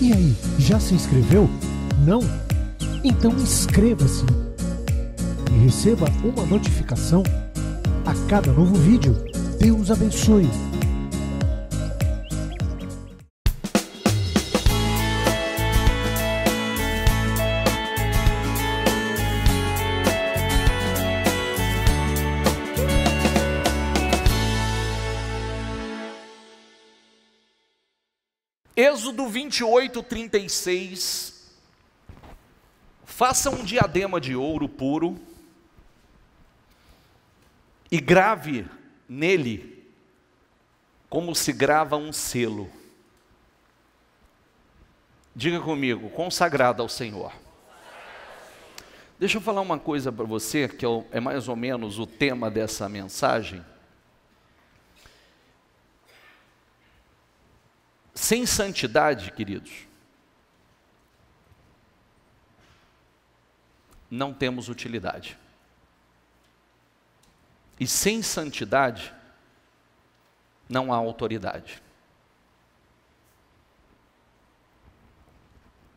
E aí, já se inscreveu? Não? Então inscreva-se e receba uma notificação a cada novo vídeo. Deus abençoe! Êxodo 28:36. Faça um diadema de ouro puro e grave nele como se grava um selo. Diga comigo, consagrado ao Senhor. Deixa eu falar uma coisa para você, que é mais ou menos o tema dessa mensagem. Sem santidade, queridos, não temos utilidade. E sem santidade, não há autoridade.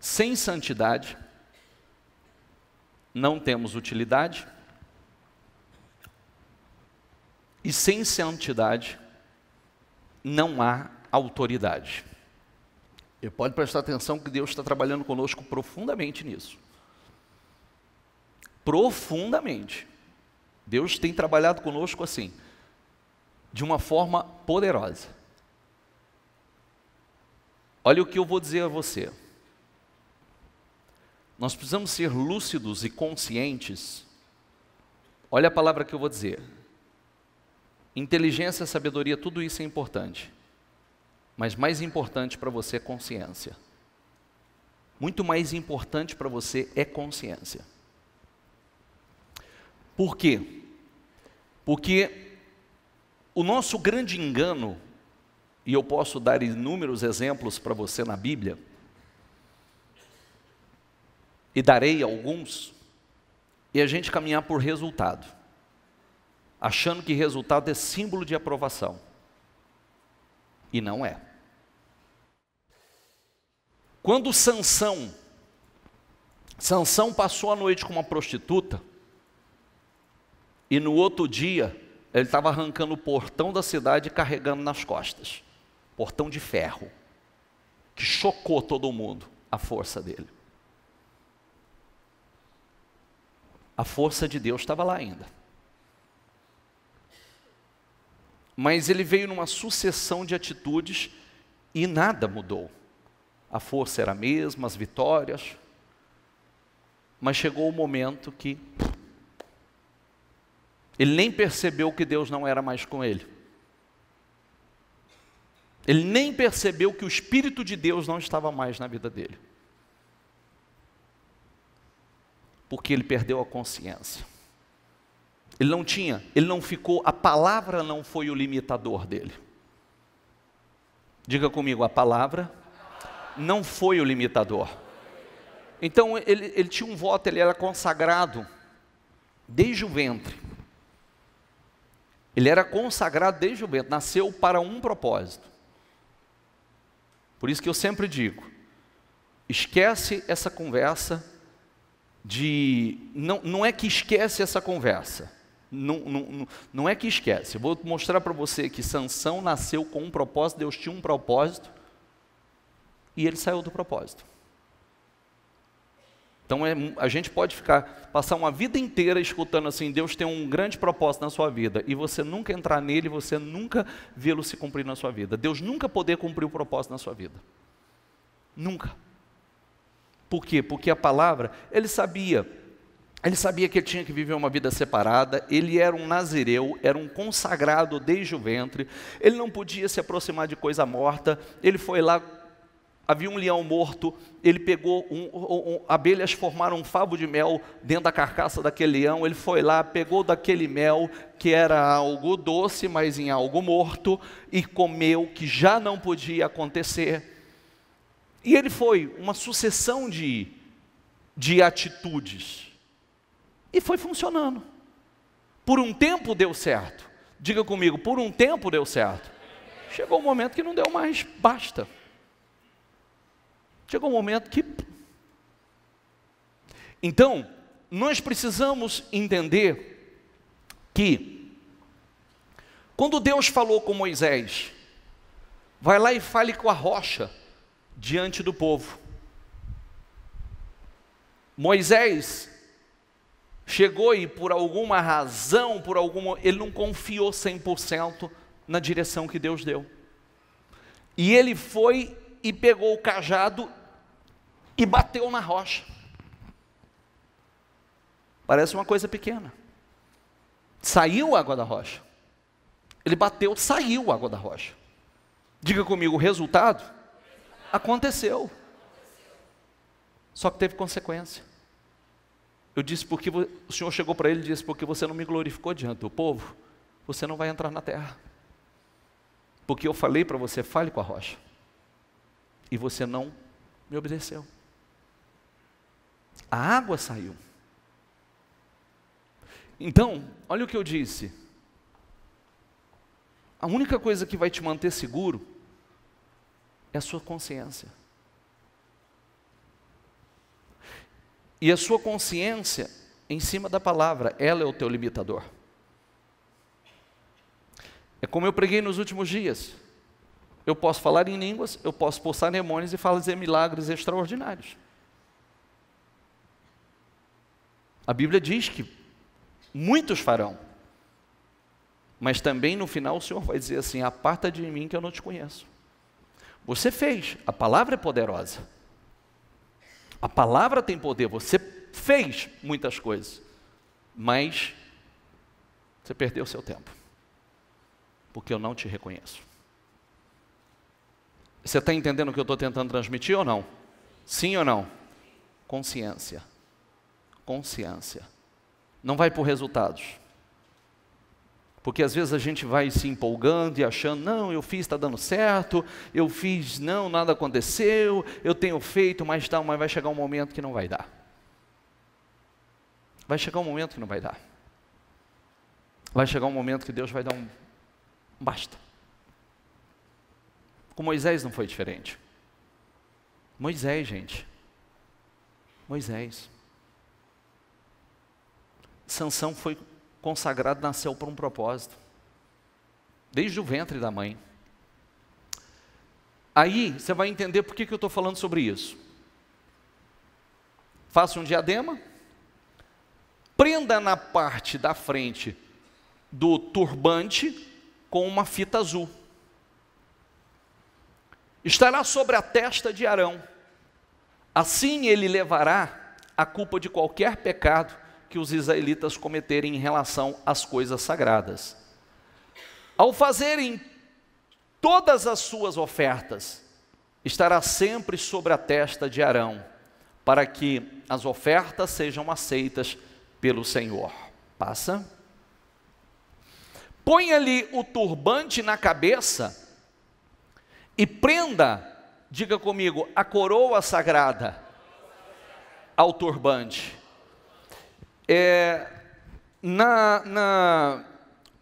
Sem santidade, não temos utilidade. E sem santidade, não há autoridade. E pode prestar atenção que Deus está trabalhando conosco profundamente nisso. Profundamente. Deus tem trabalhado conosco assim, de uma forma poderosa. Olha o que eu vou dizer a você. Nós precisamos ser lúcidos e conscientes. Olha a palavra que eu vou dizer. Inteligência, sabedoria, tudo isso é importante. Mas mais importante para você é consciência. Muito mais importante para você é consciência. Por quê? Porque o nosso grande engano, e eu posso dar inúmeros exemplos para você na Bíblia, e darei alguns, é a gente caminhar por resultado, achando que resultado é símbolo de aprovação. E não é. Quando Sansão passou a noite com uma prostituta, e no outro dia, ele estava arrancando o portão da cidade e carregando nas costas. Portão de ferro, que chocou todo mundo, a força dele. A força de Deus estava lá ainda. Mas ele veio numa sucessão de atitudes e nada mudou. A força era a mesma, as vitórias. Mas chegou o momento que ele nem percebeu que Deus não era mais com ele. Ele nem percebeu que o Espírito de Deus não estava mais na vida dele. Porque ele perdeu a consciência. Ele não ficou, a palavra não foi o limitador dele. Diga comigo, a palavra não foi o limitador. Então ele tinha um voto, ele era consagrado desde o ventre. Ele era consagrado desde o ventre, nasceu para um propósito. Por isso que eu sempre digo, esquece essa conversa de... Não é que esquece essa conversa. Não é que esquece. Eu vou mostrar para você que Sansão nasceu com um propósito, Deus tinha um propósito, e ele saiu do propósito. Então a gente pode passar uma vida inteira escutando assim, Deus tem um grande propósito na sua vida, e você nunca entrar nele, você nunca vê-lo se cumprir na sua vida. Deus nunca poder cumprir o propósito na sua vida. Nunca. Por quê? Porque a palavra, ele sabia que ele tinha que viver uma vida separada, ele era um nazireu, era um consagrado desde o ventre, ele não podia se aproximar de coisa morta, ele foi lá, havia um leão morto, ele pegou, abelhas formaram um favo de mel dentro da carcaça daquele leão, ele foi lá, pegou daquele mel, que era algo doce, mas em algo morto, e comeu, que já não podia acontecer. E ele foi uma sucessão de atitudes, e foi funcionando. Por um tempo deu certo. Diga comigo, por um tempo deu certo. Chegou um momento que não deu mais, basta. Chegou um momento que... Então, nós precisamos entender que, quando Deus falou com Moisés, vai lá e fale com a rocha diante do povo. Moisés chegou e por alguma razão, ele não confiou 100% na direção que Deus deu. E ele foi e pegou o cajado e bateu na rocha. Parece uma coisa pequena. Saiu água da rocha. Ele bateu, saiu água da rocha. Diga comigo, o resultado aconteceu. Só que teve consequência. Eu disse, porque o Senhor chegou para ele e disse, porque você não me glorificou diante do povo, você não vai entrar na terra. Porque eu falei para você, fale com a rocha. E você não me obedeceu. A água saiu. Então, olha o que eu disse. A única coisa que vai te manter seguro é a sua consciência. E a sua consciência em cima da palavra, ela é o teu limitador. É como eu preguei nos últimos dias. Eu posso falar em línguas, eu posso expulsar demônios e fazer milagres extraordinários. A Bíblia diz que muitos farão. Mas também no final o Senhor vai dizer assim, aparta de mim que eu não te conheço. Você fez, a palavra é poderosa. A palavra tem poder, você fez muitas coisas. Mas você perdeu o seu tempo. Porque eu não te reconheço. Você está entendendo o que eu estou tentando transmitir ou não? Sim ou não? Consciência. Consciência. Não vai por resultados. Porque às vezes a gente vai se empolgando e achando, não, eu fiz, está dando certo, eu fiz, não, nada aconteceu, eu tenho feito, mas vai chegar um momento que não vai dar. Vai chegar um momento que não vai dar. Vai chegar um momento que Deus vai dar um basta. Com Moisés não foi diferente. Moisés, gente. Moisés. Sansão foi consagrado, nasceu por um propósito. Desde o ventre da mãe. Aí, você vai entender por que eu estou falando sobre isso. Faça um diadema. Prenda na parte da frente do turbante com uma fita azul. Estará sobre a testa de Arão. Assim ele levará a culpa de qualquer pecado que os israelitas cometerem em relação às coisas sagradas. Ao fazerem todas as suas ofertas, estará sempre sobre a testa de Arão, para que as ofertas sejam aceitas pelo Senhor. Passa. Ponha-lhe o turbante na cabeça e prenda, diga comigo, a coroa sagrada ao turbante.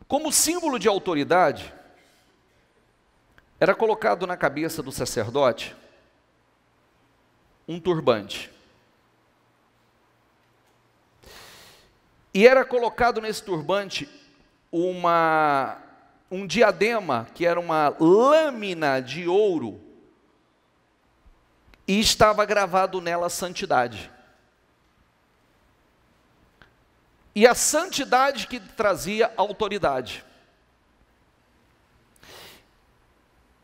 Como símbolo de autoridade, era colocado na cabeça do sacerdote um turbante. E era colocado nesse turbante um diadema, que era uma lâmina de ouro, e estava gravado nela santidade. E a santidade que trazia autoridade.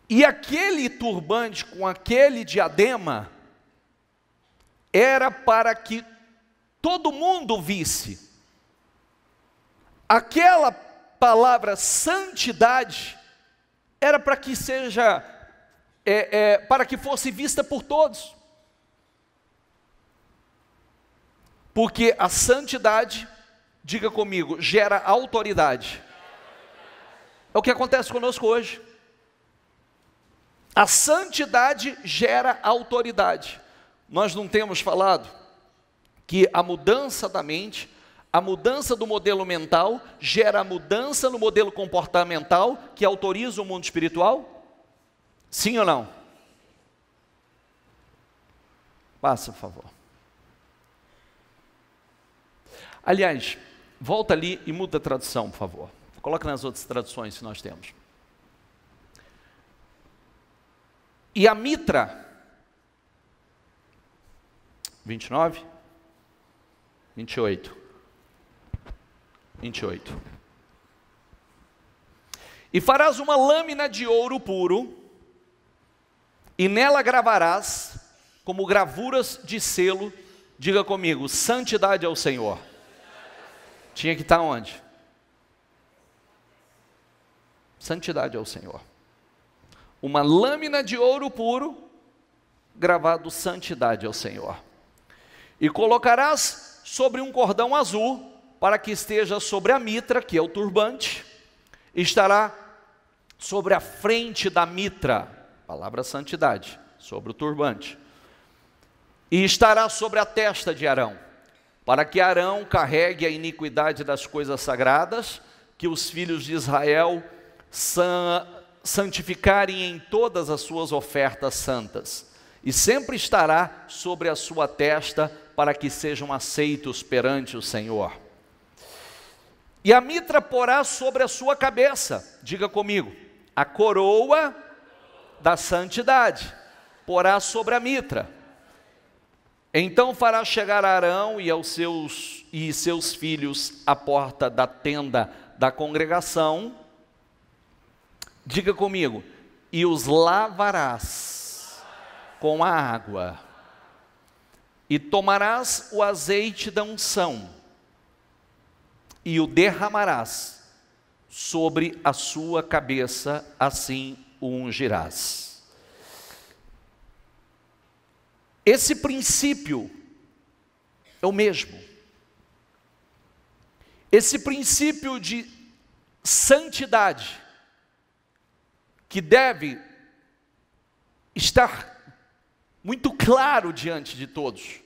E aquele turbante com aquele diadema era para que todo mundo visse. Aquela palavra santidade era para que seja, para que fosse vista por todos. Porque a santidade, diga comigo, gera autoridade. É o que acontece conosco hoje. A santidade gera autoridade. Nós não temos falado que a mudança da mente, a mudança do modelo mental, gera a mudança no modelo comportamental, que autoriza o mundo espiritual? Sim ou não? Passa, por favor. Aliás, volta ali e muda a tradução, por favor. Coloca nas outras traduções que nós temos. E a mitra, 29, 28. E farás uma lâmina de ouro puro, e nela gravarás, como gravuras de selo, diga comigo, santidade ao Senhor. Tinha que estar onde? Santidade ao Senhor. Uma lâmina de ouro puro, gravado santidade ao Senhor. E colocarás sobre um cordão azul, para que esteja sobre a mitra, que é o turbante, estará sobre a frente da mitra, palavra santidade, sobre o turbante. E estará sobre a testa de Arão, para que Arão carregue a iniquidade das coisas sagradas, que os filhos de Israel santificarem em todas as suas ofertas santas. E sempre estará sobre a sua testa, para que sejam aceitos perante o Senhor. E a mitra porá sobre a sua cabeça, diga comigo, a coroa da santidade, porá sobre a mitra. Então fará chegar Arão e seus filhos à porta da tenda da congregação, diga comigo, e os lavarás com a água, e tomarás o azeite da unção, e o derramarás sobre a sua cabeça, assim o ungirás. Esse princípio é o mesmo. Esse princípio de santidade, que deve estar muito claro diante de todos,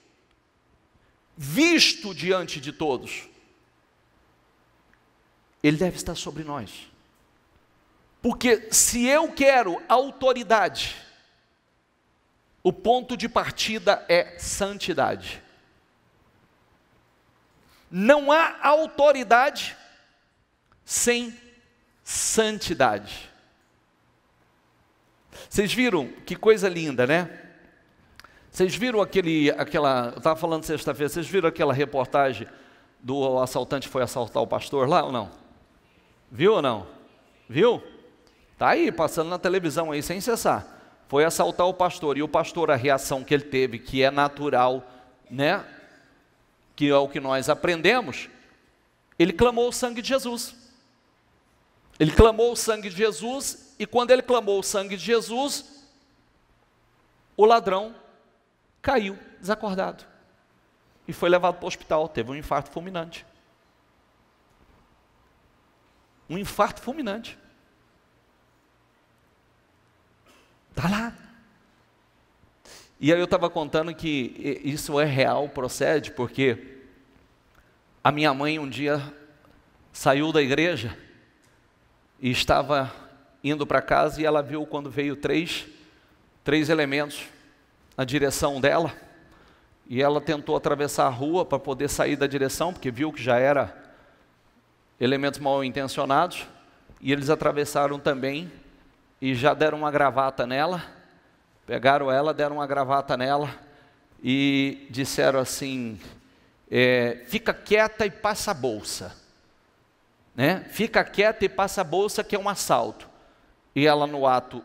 visto diante de todos, ele deve estar sobre nós. Porque se eu quero autoridade, o ponto de partida é santidade. Não há autoridade sem santidade. Vocês viram que coisa linda, né? Vocês viram eu estava falando sexta-feira, vocês viram aquela reportagem do assaltante que foi assaltar o pastor lá ou não? Viu ou não? Viu? Está aí, passando na televisão aí, sem cessar. Foi assaltar o pastor, e o pastor, a reação que ele teve, que é natural, né? Que é o que nós aprendemos, ele clamou o sangue de Jesus. Ele clamou o sangue de Jesus, e quando ele clamou o sangue de Jesus, o ladrão caiu, desacordado, e foi levado para o hospital, teve um infarto fulminante. Um infarto fulminante. Está lá. E aí eu estava contando que isso é real, procede, porque a minha mãe um dia saiu da igreja e estava indo para casa, e ela viu quando veio três elementos na direção dela, e ela tentou atravessar a rua para poder sair da direção, porque viu que já era elementos mal intencionados, e eles atravessaram também, e já deram uma gravata nela, pegaram ela, deram uma gravata nela, e disseram assim, fica quieta e passa a bolsa, né? Fica quieta e passa a bolsa, que é um assalto. E ela, no ato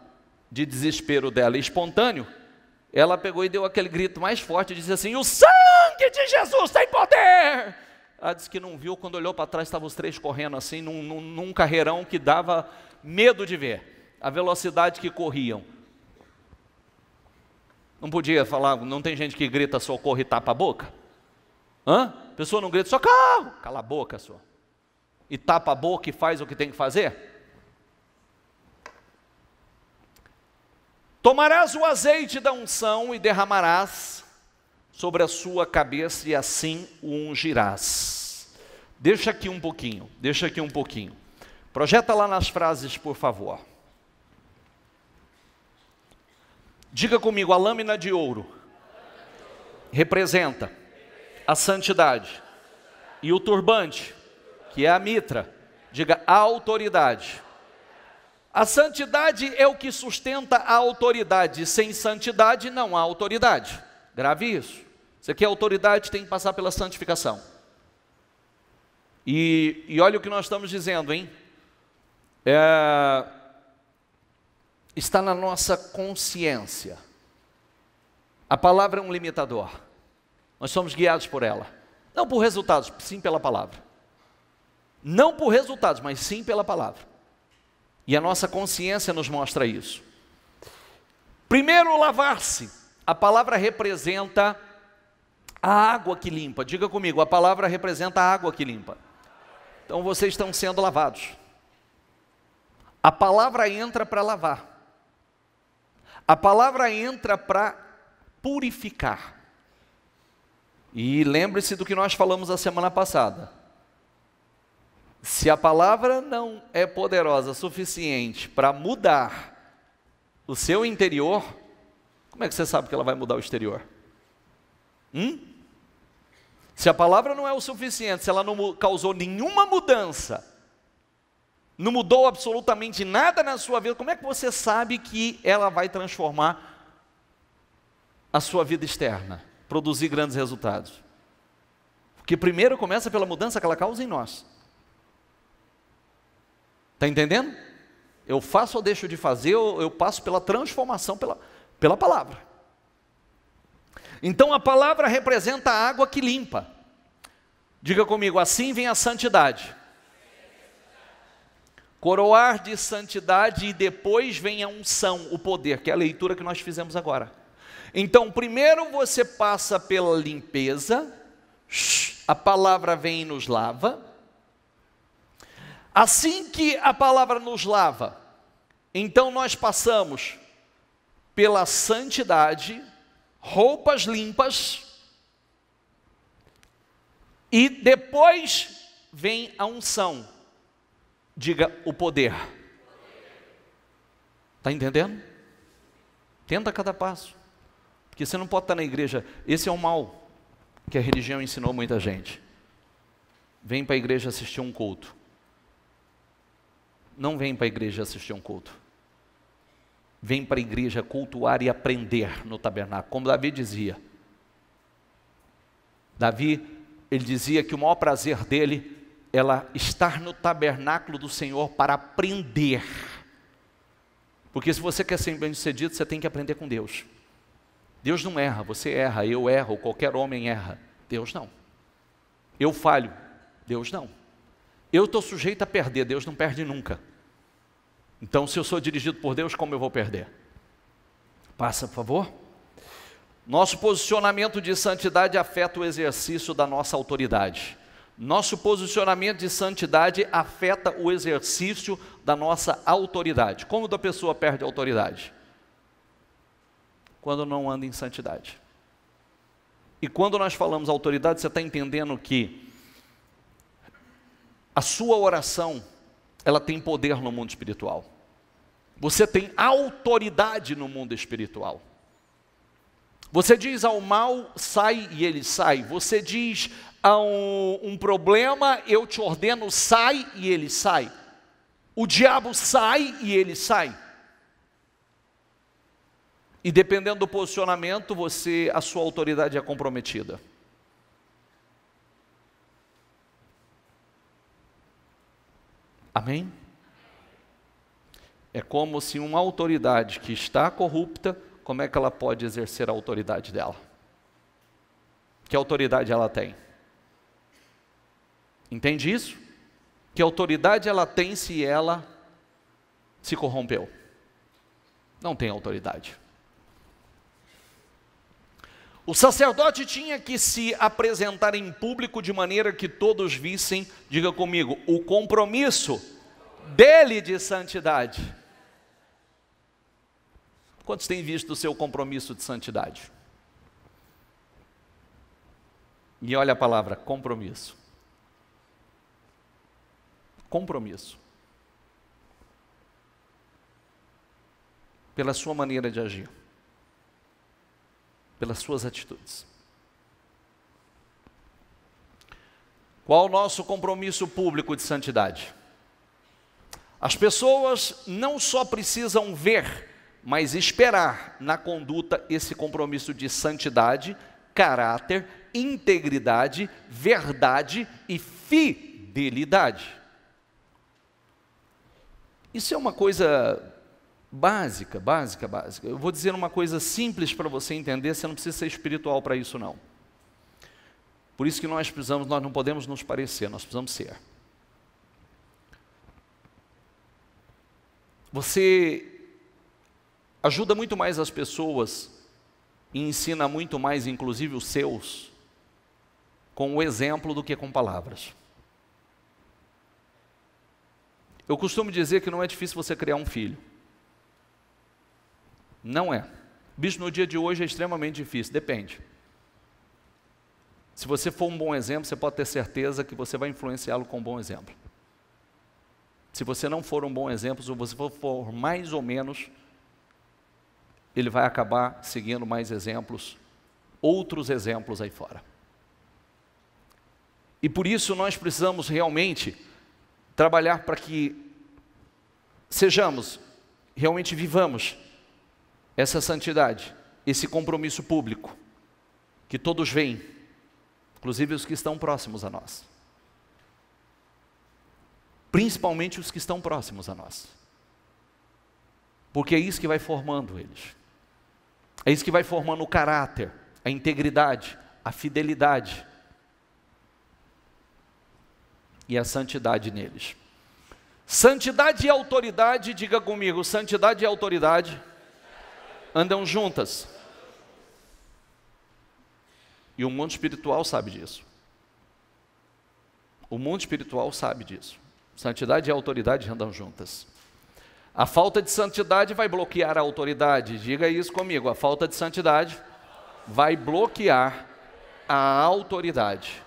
de desespero dela, espontâneo, ela pegou e deu aquele grito mais forte, e disse assim, o sangue de Jesus tem poder! Ela disse que não viu, quando olhou para trás, estavam os três correndo assim, num carreirão que dava medo de ver, a velocidade que corriam. Não podia falar, não tem gente que grita socorro e tapa a boca? A pessoa não grita socorro, cala a boca só, e tapa a boca e faz o que tem que fazer? Tomarás o azeite da unção e derramarás sobre a sua cabeça, e assim o ungirás. Deixa aqui um pouquinho. Projeta lá nas frases, por favor. Diga comigo, a lâmina de ouro representa a santidade. E o turbante, que é a mitra, diga a autoridade. A santidade é o que sustenta a autoridade. Sem santidade não há autoridade. Grave isso. Você quer autoridade, tem que passar pela santificação. E olha o que nós estamos dizendo, hein? Está na nossa consciência. A palavra é um limitador. Nós somos guiados por ela. Não por resultados, sim pela palavra. Não por resultados, mas sim pela palavra. E a nossa consciência nos mostra isso. Primeiro, lavar-se. A palavra representa a água que limpa. Diga comigo, a palavra representa a água que limpa. Então vocês estão sendo lavados. A palavra entra para lavar. A palavra entra para purificar. E lembre-se do que nós falamos a semana passada. Se a palavra não é poderosa o suficiente para mudar o seu interior, como é que você sabe que ela vai mudar o exterior? Se a palavra não é o suficiente, se ela não causou nenhuma mudança, não mudou absolutamente nada na sua vida, como é que você sabe que ela vai transformar a sua vida externa, produzir grandes resultados? Porque primeiro começa pela mudança que ela causa em nós. Está entendendo? Eu faço ou deixo de fazer, eu passo pela transformação pela palavra. Então a palavra representa a água que limpa. Diga comigo, assim vem a santidade. Coroar de santidade e depois vem a unção, o poder, que é a leitura que nós fizemos agora. Então primeiro você passa pela limpeza, a palavra vem e nos lava. Assim que a palavra nos lava, então nós passamos pela santidade, roupas limpas, e depois vem a unção. Diga o poder. Está entendendo? Tenta cada passo. Porque você não pode estar na igreja. Esse é o mal que a religião ensinou muita gente. Vem para a igreja assistir um culto. Não vem para a igreja assistir um culto. Vem para a igreja cultuar e aprender no tabernáculo. Como Davi dizia. Davi, ele dizia que o maior prazer dele era estar no tabernáculo do Senhor para aprender. Porque se você quer ser bem-sucedido, você tem que aprender com Deus. Deus não erra, você erra, eu erro, qualquer homem erra. Deus não. Eu falho, Deus não. Eu estou sujeito a perder, Deus não perde nunca. Então, se eu sou dirigido por Deus, como eu vou perder? Passa, por favor. Nosso posicionamento de santidade afeta o exercício da nossa autoridade. Nosso posicionamento de santidade afeta o exercício da nossa autoridade. Como a pessoa perde a autoridade? Quando não anda em santidade. E quando nós falamos autoridade, você está entendendo que a sua oração, ela tem poder no mundo espiritual. Você tem autoridade no mundo espiritual. Você diz ao mal, sai e ele sai. Você diz a um problema, eu te ordeno, sai e ele sai. O diabo sai e ele sai. E dependendo do posicionamento, a sua autoridade é comprometida. Amém? É como se uma autoridade que está corrupta, como é que ela pode exercer a autoridade dela? Que autoridade ela tem? Entende isso? Que autoridade ela tem se ela se corrompeu? Não tem autoridade. O sacerdote tinha que se apresentar em público de maneira que todos vissem, diga comigo, o compromisso dele de santidade. Quantos têm visto o seu compromisso de santidade? E olha a palavra, compromisso. Compromisso. Pela sua maneira de agir. Pelas suas atitudes. Qual o nosso compromisso público de santidade? As pessoas não só precisam ver, mas esperar na conduta esse compromisso de santidade, caráter, integridade, verdade e fidelidade. Isso é uma coisa básica. Eu vou dizer uma coisa simples para você entender, você não precisa ser espiritual para isso não. Por isso que nós não podemos nos parecer, nós precisamos ser. Você ajuda muito mais as pessoas e ensina muito mais, inclusive os seus, com o exemplo do que com palavras. Eu costumo dizer que não é difícil você criar um filho. Não é. Bicho, no dia de hoje é extremamente difícil, depende. Se você for um bom exemplo, você pode ter certeza que você vai influenciá-lo com um bom exemplo. Se você não for um bom exemplo, se você for mais ou menos, ele vai acabar seguindo mais exemplos, outros exemplos aí fora. E por isso nós precisamos realmente trabalhar para que sejamos, realmente vivamos essa santidade, esse compromisso público, que todos veem, inclusive os que estão próximos a nós. Principalmente os que estão próximos a nós. Porque é isso que vai formando eles. É isso que vai formando o caráter, a integridade, a fidelidade e a santidade neles. Santidade e autoridade, diga comigo, santidade e autoridade andam juntas. E o mundo espiritual sabe disso. O mundo espiritual sabe disso. Santidade e autoridade andam juntas. A falta de santidade vai bloquear a autoridade. Diga isso comigo, a falta de santidade vai bloquear a autoridade.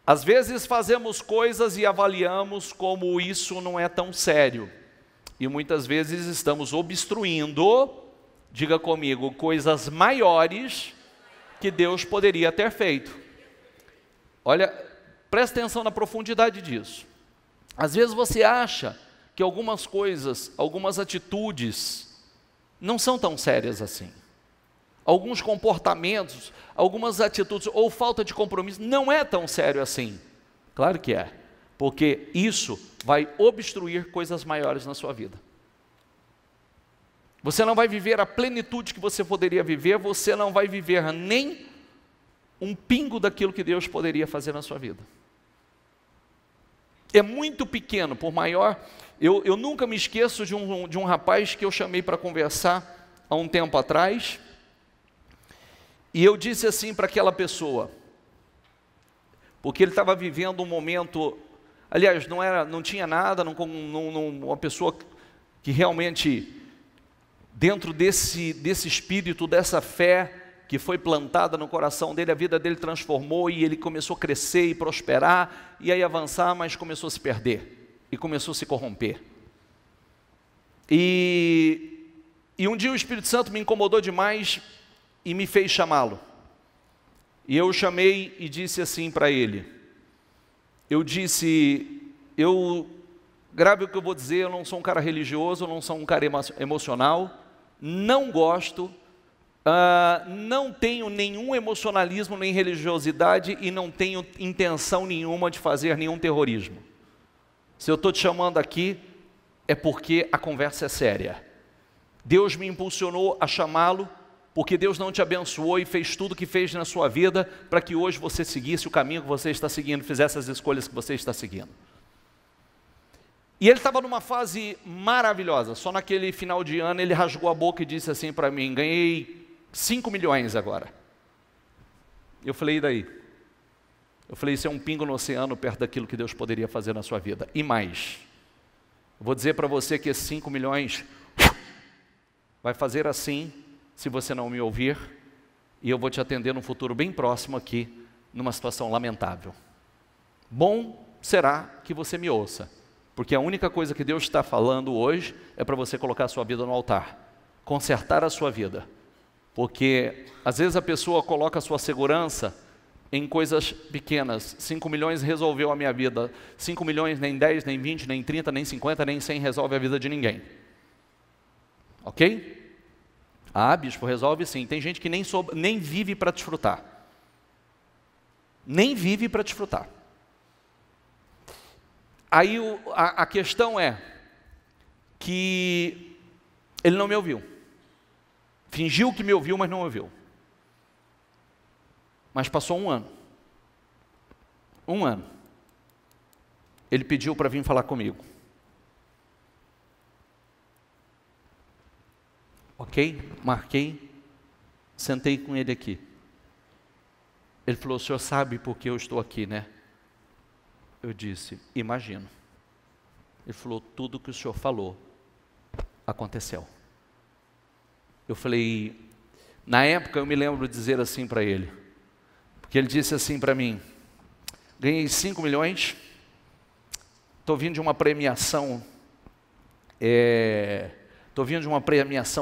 Às vezes fazemos coisas e avaliamos como isso não é tão sério. E muitas vezes estamos obstruindo, diga comigo, coisas maiores que Deus poderia ter feito. Olha, presta atenção na profundidade disso. Às vezes você acha que algumas coisas, algumas atitudes não são tão sérias assim. Alguns comportamentos, algumas atitudes ou falta de compromisso não é tão sério assim. Claro que é, porque isso vai obstruir coisas maiores na sua vida. Você não vai viver a plenitude que você poderia viver, você não vai viver nem um pingo daquilo que Deus poderia fazer na sua vida. É muito pequeno, por maior. Eu nunca me esqueço de um rapaz que eu chamei para conversar há um tempo atrás. E eu disse assim para aquela pessoa, porque ele estava vivendo um momento, aliás, não tinha nada, uma pessoa que realmente, dentro desse espírito, dessa fé que foi plantada no coração dele, a vida dele transformou e ele começou a crescer e prosperar, e aí avançar, mas começou a se perder, e começou a se corromper. E um dia o Espírito Santo me incomodou demais e me fez chamá-lo. E eu chamei e disse assim para ele, grave o que eu vou dizer, eu não sou um cara religioso, eu não sou um cara emocional, não gosto, não tenho nenhum emocionalismo nem religiosidade e não tenho intenção nenhuma de fazer nenhum terrorismo. Se eu estou te chamando aqui, é porque a conversa é séria. Deus me impulsionou a chamá-lo, porque Deus não te abençoou e fez tudo o que fez na sua vida para que hoje você seguisse o caminho que você está seguindo, fizesse as escolhas que você está seguindo. E ele estava numa fase maravilhosa, só naquele final de ano ele rasgou a boca e disse assim para mim, ganhei 5 milhões agora. Eu falei, e daí? Eu falei, isso é um pingo no oceano perto daquilo que Deus poderia fazer na sua vida. E mais, eu vou dizer para você que esses 5 milhões vai fazer assim, se você não me ouvir, e eu vou te atender num futuro bem próximo aqui, numa situação lamentável. Bom será que você me ouça, porque a única coisa que Deus está falando hoje é para você colocar a sua vida no altar, consertar a sua vida, Porque às vezes a pessoa coloca a sua segurança em coisas pequenas. 5 milhões resolveu a minha vida. 5 milhões, nem 10, nem 20, nem 30, nem 50, nem 100 resolve a vida de ninguém. Ok? Ah, bispo, resolve sim. Tem gente que nem vive para desfrutar. Nem vive para desfrutar. Aí a questão é que ele não me ouviu. Fingiu que me ouviu, mas não ouviu. Mas passou um ano. Um ano. Ele pediu para vir falar comigo. Ok? Marquei. Sentei com ele aqui. Ele falou, o senhor sabe por que eu estou aqui, né? Eu disse, imagino. Ele falou, tudo que o senhor falou aconteceu. Eu falei, na época eu me lembro de dizer assim para ele, porque ele disse assim para mim, ganhei 5 milhões, estou vindo de uma premiação,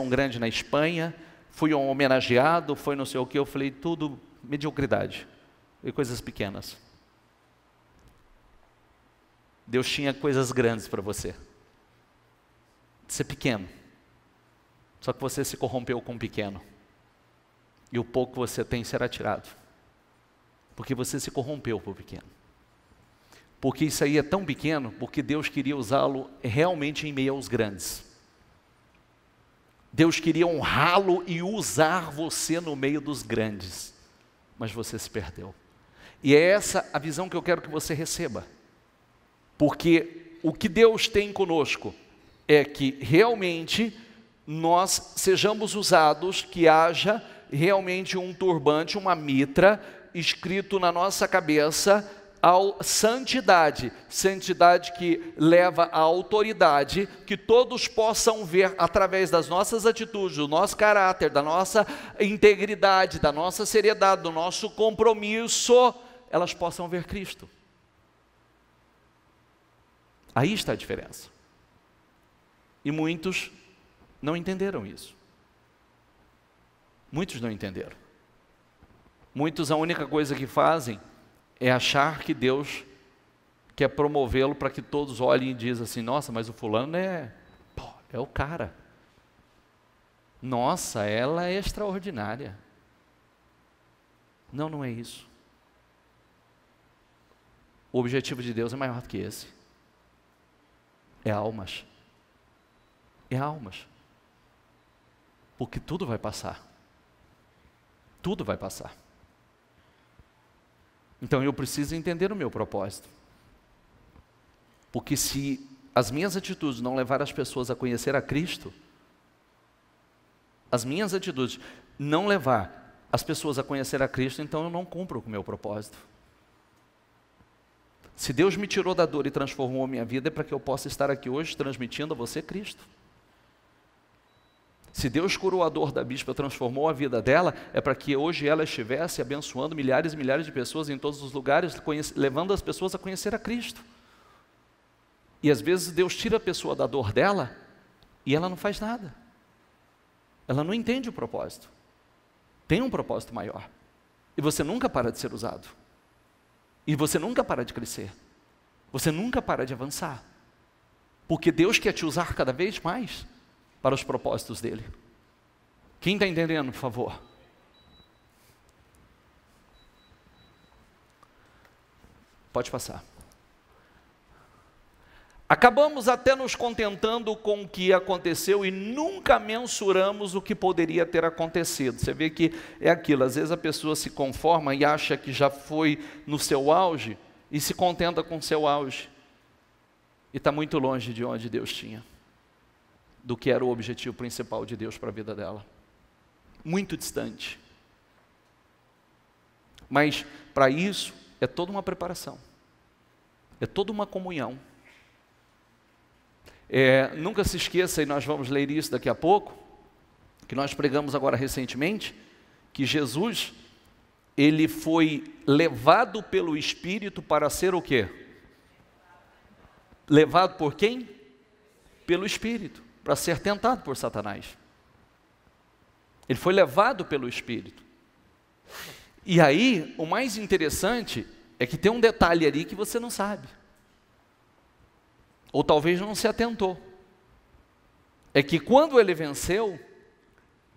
grande na Espanha, fui homenageado, foi não sei o que, eu falei, tudo mediocridade, e coisas pequenas. Deus tinha coisas grandes para você. Ser pequeno. Só que você se corrompeu com o pequeno. E o pouco que você tem será tirado. Porque você se corrompeu por pequeno. Porque isso aí é tão pequeno, porque Deus queria usá-lo realmente em meio aos grandes. Deus queria honrá-lo e usar você no meio dos grandes. Mas você se perdeu. E é essa a visão que eu quero que você receba. Porque o que Deus tem conosco é que realmente nós sejamos usados, que haja realmente um turbante, uma mitra, escrito na nossa cabeça, santidade. Santidade que leva à autoridade, que todos possam ver através das nossas atitudes, do nosso caráter, da nossa integridade, da nossa seriedade, do nosso compromisso, elas possam ver Cristo. Aí está a diferença. E muitos não entenderam isso. Muitos não entenderam. Muitos, a única coisa que fazem é achar que Deus quer promovê-lo para que todos olhem e dizem assim, nossa, mas o fulano é o cara. Nossa, ela é extraordinária. Não, não é isso. O objetivo de Deus é maior do que esse. É almas. É almas. Porque tudo vai passar. Tudo vai passar. Então eu preciso entender o meu propósito. Porque se as minhas atitudes não levar as pessoas a conhecer a Cristo, as minhas atitudes não levar as pessoas a conhecer a Cristo, então eu não cumpro com o meu propósito. Se Deus me tirou da dor e transformou a minha vida, é para que eu possa estar aqui hoje transmitindo a você Cristo. Se Deus curou a dor da bispa, transformou a vida dela, é para que hoje ela estivesse abençoando milhares e milhares de pessoas em todos os lugares, levando as pessoas a conhecer a Cristo. E às vezes Deus tira a pessoa da dor dela e ela não faz nada. Ela não entende o propósito. Tem um propósito maior. E você nunca para de ser usado. E você nunca para de crescer. Você nunca para de avançar. Porque Deus quer te usar cada vez mais para os propósitos dele. Quem está entendendo, por favor? Pode passar. Acabamos até nos contentando com o que aconteceu e nunca mensuramos o que poderia ter acontecido. Você vê que é aquilo, às vezes a pessoa se conforma e acha que já foi no seu auge e se contenta com o seu auge. E está muito longe de onde Deus tinha, do que era o objetivo principal de Deus para a vida dela. Muito distante. Mas para isso é toda uma preparação. É toda uma comunhão. Nunca se esqueça, e nós vamos ler isso daqui a pouco, que nós pregamos agora recentemente, que Jesus, ele foi levado pelo Espírito para ser o quê? Levado por quem? Pelo Espírito, para ser tentado por Satanás. Ele foi levado pelo Espírito. E aí, o mais interessante é que tem um detalhe ali que você não sabe. Ou talvez não se atentou. É que quando ele venceu,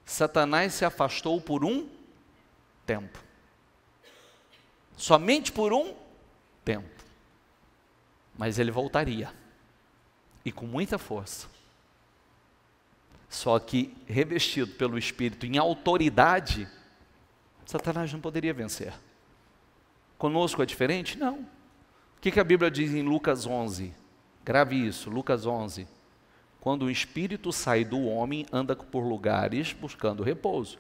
Satanás se afastou por um tempo. Somente por um tempo. Mas ele voltaria. E com muita força. Só que revestido pelo Espírito em autoridade, Satanás não poderia vencer. Conosco é diferente? Não. O que a Bíblia diz em Lucas 11? Grave isso, Lucas 11. Quando o espírito sai do homem, anda por lugares buscando repouso.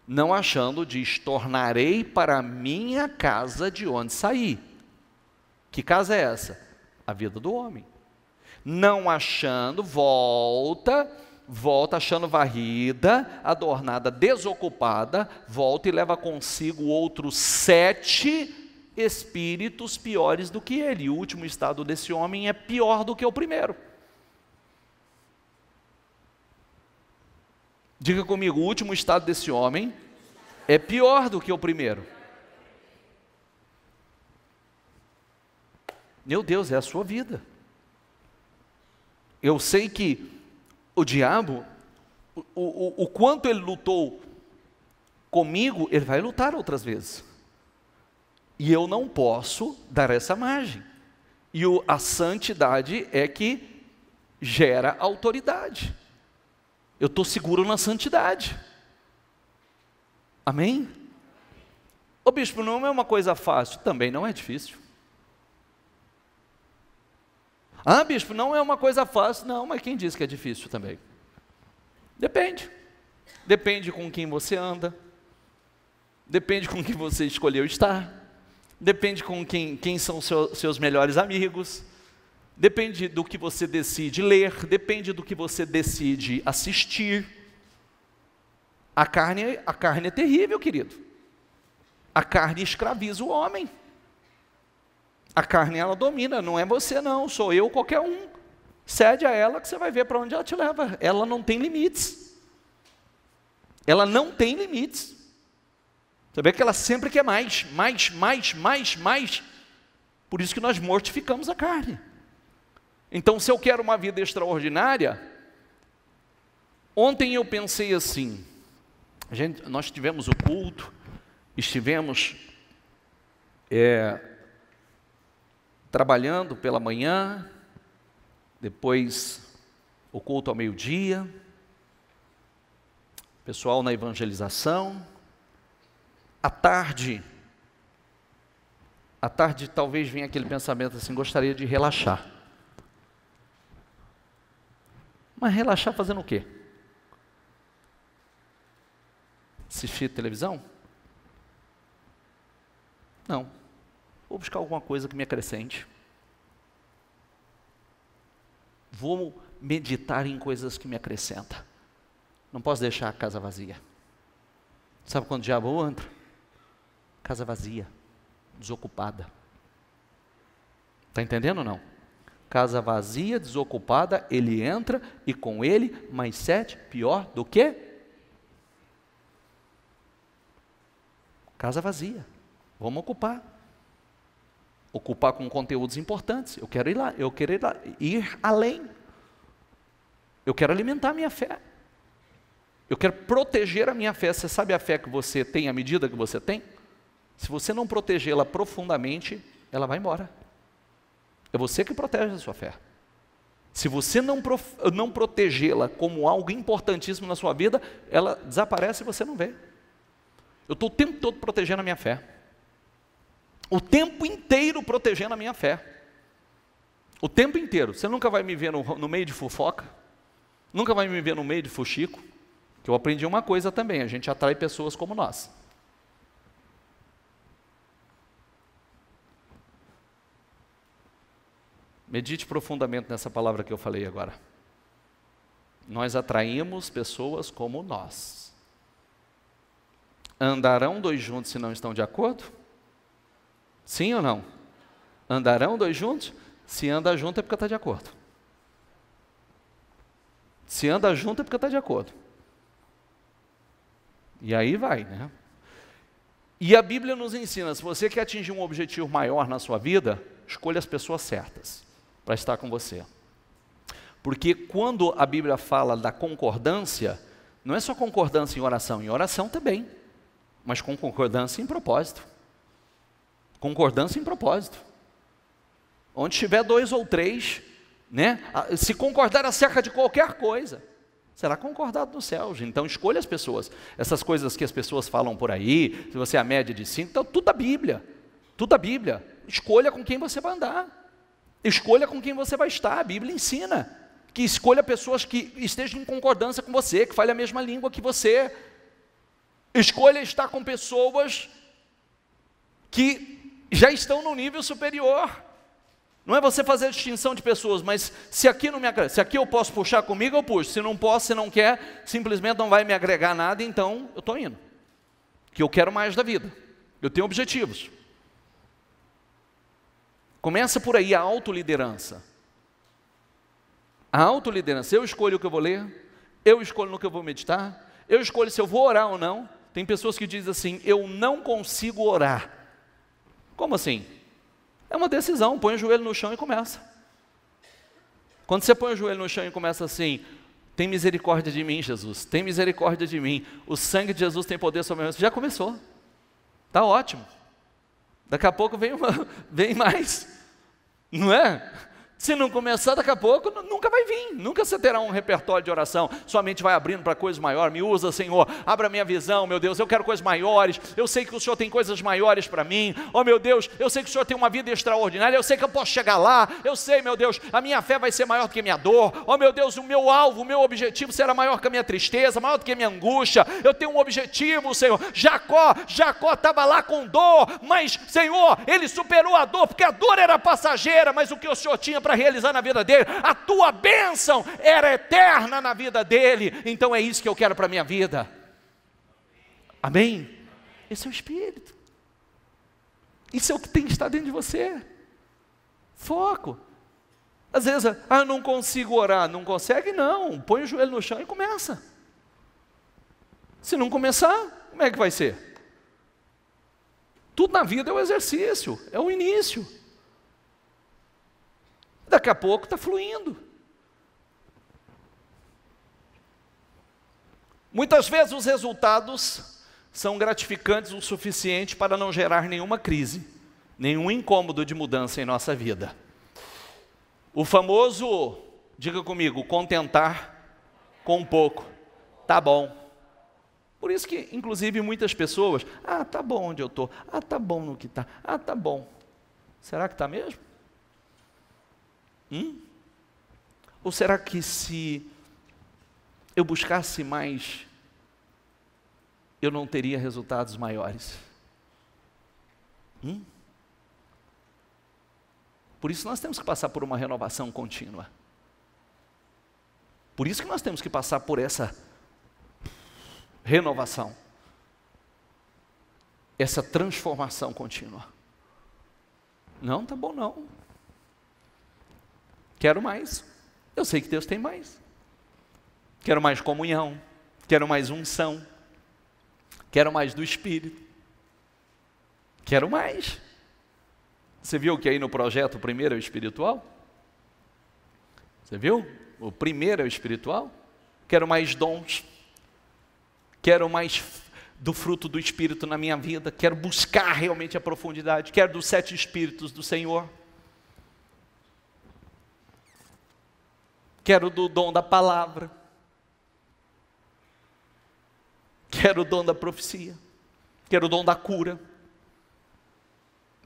Não achando, diz, tornarei para a minha casa de onde saí. Que casa é essa? A vida do homem. Não achando, volta achando varrida, adornada, desocupada, volta e leva consigo outros 7 espíritos piores do que ele. O último estado desse homem é pior do que o primeiro. Diga comigo, o último estado desse homem é pior do que o primeiro. Meu Deus, é a sua vida. Eu sei que o diabo, o quanto ele lutou comigo, ele vai lutar outras vezes. E eu não posso dar essa margem. E a santidade é que gera autoridade. Eu estou seguro na santidade. Amém? Ô bispo, não é uma coisa fácil? Também não é difícil. Ah, bispo, não é uma coisa fácil. Não, mas quem disse que é difícil também? Depende. Depende com quem você anda. Depende com quem você escolheu estar. Depende com quem são seus melhores amigos. Depende do que você decide ler. Depende do que você decide assistir. A carne é terrível, querido. A carne escraviza o homem. A carne, ela domina, não é você não, sou eu, qualquer um. Cede a ela que você vai ver para onde ela te leva. Ela não tem limites. Ela não tem limites. Você vê que ela sempre quer mais. Por isso que nós mortificamos a carne. Então, se eu quero uma vida extraordinária, ontem eu pensei assim, nós tivemos o culto, estivemos trabalhando pela manhã, depois o culto ao meio-dia, pessoal na evangelização, à tarde talvez venha aquele pensamento assim, gostaria de relaxar. Mas relaxar fazendo o quê? Assistir televisão? Não. Vou buscar alguma coisa que me acrescente. Vou meditar em coisas que me acrescentam. Não posso deixar a casa vazia. Sabe quando o diabo entra? Casa vazia, desocupada. Está entendendo ou não? Casa vazia, desocupada, ele entra e com ele mais 7, pior do que? Casa vazia. Vamos ocupar. Ocupar com conteúdos importantes. Eu quero ir lá, ir além. Eu quero alimentar a minha fé. Eu quero proteger a minha fé. Você sabe a fé que você tem, à medida que você tem? Se você não protegê-la profundamente, ela vai embora. É você que protege a sua fé. Se você não protegê-la como algo importantíssimo na sua vida, ela desaparece e você não vê. Eu estou o tempo todo protegendo a minha fé. O tempo inteiro protegendo a minha fé. O tempo inteiro. Você nunca vai me ver no meio de fofoca. Nunca vai me ver no meio de fuxico. Que eu aprendi uma coisa também. A gente atrai pessoas como nós. Medite profundamente nessa palavra que eu falei agora. Nós atraímos pessoas como nós. Andarão 2 juntos se não estão de acordo? Sim ou não? Andarão 2 juntos? Se anda junto é porque está de acordo. Se anda junto é porque está de acordo. E aí vai, né? E a Bíblia nos ensina, se você quer atingir um objetivo maior na sua vida, escolha as pessoas certas para estar com você. Porque quando a Bíblia fala da concordância, não é só concordância em oração também, mas com concordância em propósito. Concordância em propósito. Onde tiver 2 ou 3, né? Se concordar acerca de qualquer coisa, será concordado nos céus. Então escolha as pessoas. Essas coisas que as pessoas falam por aí, se você é a média de 5, então tudo a Bíblia. Tudo a Bíblia. Escolha com quem você vai andar. Escolha com quem você vai estar. A Bíblia ensina que escolha pessoas que estejam em concordância com você, que falem a mesma língua que você. Escolha estar com pessoas que já estão no nível superior. Não é você fazer a distinção de pessoas, mas se aqui não me agrega, se aqui eu posso puxar comigo, eu puxo. Se não posso, se não quer, simplesmente não vai me agregar nada, então eu estou indo. Que eu quero mais da vida. Eu tenho objetivos. Começa por aí a autoliderança. A autoliderança. Eu escolho o que eu vou ler, eu escolho no que eu vou meditar, eu escolho se eu vou orar ou não. Tem pessoas que dizem assim, eu não consigo orar. Como assim? É uma decisão, põe o joelho no chão e começa. Quando você põe o joelho no chão e começa assim, tem misericórdia de mim, Jesus, tem misericórdia de mim, o sangue de Jesus tem poder sobre mim, já começou, está ótimo. Daqui a pouco vem mais, não é? Se não começar, daqui a pouco, nunca vai vir, nunca você terá um repertório de oração, sua mente vai abrindo para coisas maiores, me usa, Senhor, abra a minha visão, meu Deus, eu quero coisas maiores, eu sei que o Senhor tem coisas maiores para mim, oh meu Deus, eu sei que o Senhor tem uma vida extraordinária, eu sei que eu posso chegar lá, eu sei, meu Deus, a minha fé vai ser maior do que a minha dor, oh meu Deus, o meu alvo, o meu objetivo será maior que a minha tristeza, maior do que a minha angústia, eu tenho um objetivo, Senhor. Jacó estava lá com dor, mas, Senhor, ele superou a dor, porque a dor era passageira, mas o que o Senhor tinha para realizar na vida dele, a tua bênção era eterna na vida dele, então é isso que eu quero para a minha vida, amém? Esse é o Espírito, isso é o que tem que estar dentro de você, foco. Às vezes, eu não consigo orar, não consegue? Não, põe o joelho no chão e começa. Se não começar, como é que vai ser? Tudo na vida é o exercício, é o início. Daqui a pouco está fluindo. Muitas vezes os resultados são gratificantes o suficiente para não gerar nenhuma crise, nenhum incômodo de mudança em nossa vida. O famoso, diga comigo, contentar com pouco, tá bom. Por isso que, inclusive, muitas pessoas, tá bom onde eu estou, tá bom no que está, tá bom. Será que está mesmo? Ou será que se eu buscasse mais, eu não teria resultados maiores? Por isso nós temos que passar por uma renovação contínua. Por isso que nós temos que passar por essa renovação, essa transformação contínua. Não, tá bom não. Quero mais. Eu sei que Deus tem mais. Quero mais comunhão, quero mais unção, quero mais do Espírito. Quero mais. Você viu que aí no projeto o primeiro é o espiritual? Você viu? O primeiro é o espiritual. Quero mais dons. Quero mais do fruto do Espírito na minha vida. Quero buscar realmente a profundidade. Quero dos 7 Espíritos do Senhor. Quero do dom da palavra. Quero o dom da profecia. Quero o dom da cura.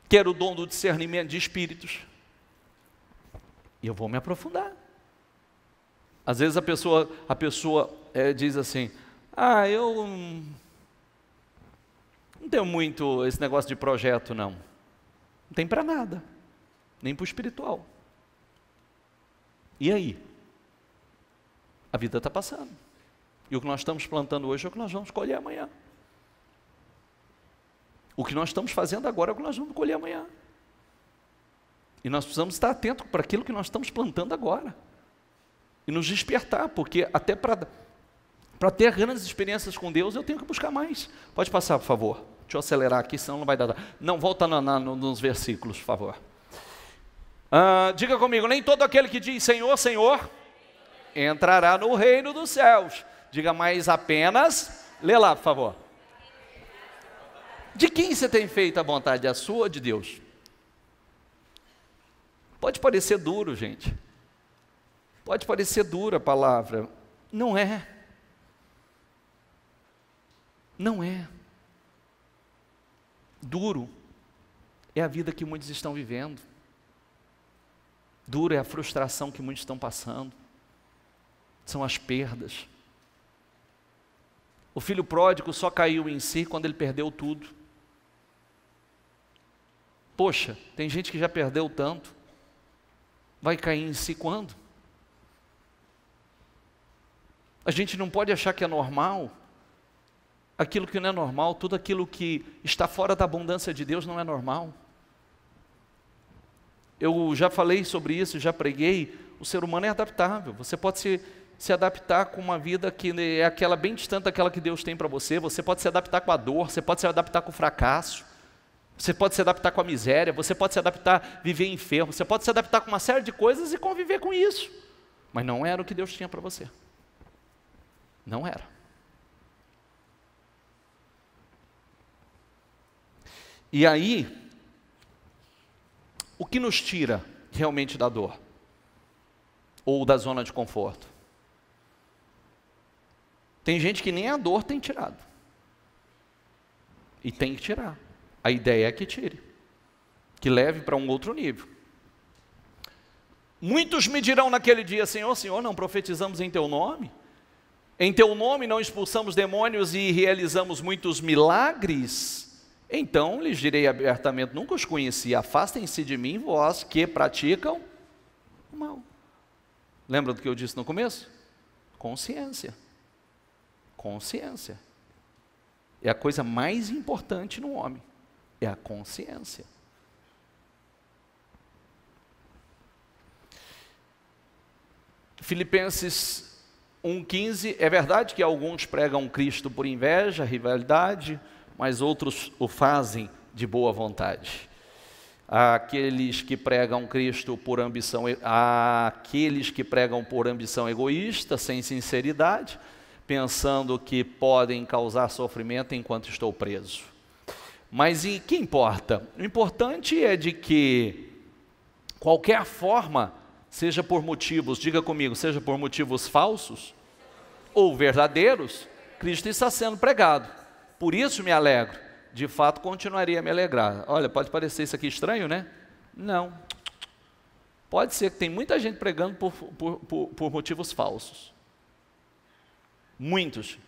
Quero o dom do discernimento de espíritos. E eu vou me aprofundar. Às vezes a pessoa diz assim, eu não tenho muito esse negócio de projeto não. Não tem para nada. Nem para o espiritual. E aí? A vida está passando. E o que nós estamos plantando hoje é o que nós vamos colher amanhã. O que nós estamos fazendo agora é o que nós vamos colher amanhã. E nós precisamos estar atentos para aquilo que nós estamos plantando agora. E nos despertar, porque até para Para ter grandes experiências com Deus, eu tenho que buscar mais. Pode passar, por favor. Deixa eu acelerar aqui, senão não vai dar. Não, volta nos versículos, por favor. Diga comigo, nem todo aquele que diz Senhor, Senhor, entrará no reino dos céus. Diga mais apenas, lê lá, por favor. De quem você tem feito a vontade, a sua ou de Deus? Pode parecer duro, gente. Pode parecer dura a palavra. Não é. Não é. Duro é a vida que muitos estão vivendo. Duro é a frustração que muitos estão passando. São as perdas. O filho pródigo só caiu em si quando ele perdeu tudo. Poxa, tem gente que já perdeu tanto. Vai cair em si quando? A gente não pode achar que é normal. Aquilo que não é normal, tudo aquilo que está fora da abundância de Deus não é normal. Eu já falei sobre isso, já preguei. O ser humano é adaptável. Você pode se adaptar com uma vida que é aquela bem distante daquela que Deus tem para você. Você pode se adaptar com a dor, você pode se adaptar com o fracasso. Você pode se adaptar com a miséria, você pode se adaptar a viver enfermo, você pode se adaptar com uma série de coisas e conviver com isso. Mas não era o que Deus tinha para você. Não era. E aí, o que nos tira realmente da dor? Ou da zona de conforto? Tem gente que nem a dor tem tirado. E tem que tirar. A ideia é que tire, que leve para um outro nível. Muitos me dirão naquele dia, Senhor, Senhor, não profetizamos em Teu nome? Em Teu nome não expulsamos demônios e realizamos muitos milagres? Então lhes direi abertamente, nunca os conheci, afastem-se de mim, vós que praticam o mal. Lembra do que eu disse no começo? Consciência. Consciência. É a coisa mais importante no homem. É a consciência. Filipenses 1,15, é verdade que alguns pregam Cristo por inveja, rivalidade, mas outros o fazem de boa vontade. Aqueles que pregam Cristo por ambição, aqueles que pregam por ambição egoísta, sem sinceridade, pensando que podem causar sofrimento enquanto estou preso. Mas e que importa? O importante é de que qualquer forma, seja por motivos, diga comigo, seja por motivos falsos ou verdadeiros, Cristo está sendo pregado. Por isso me alegro. De fato, continuaria a me alegrar. Olha, pode parecer isso aqui estranho, né? Não. Pode ser que tem muita gente pregando por motivos falsos. Muitos.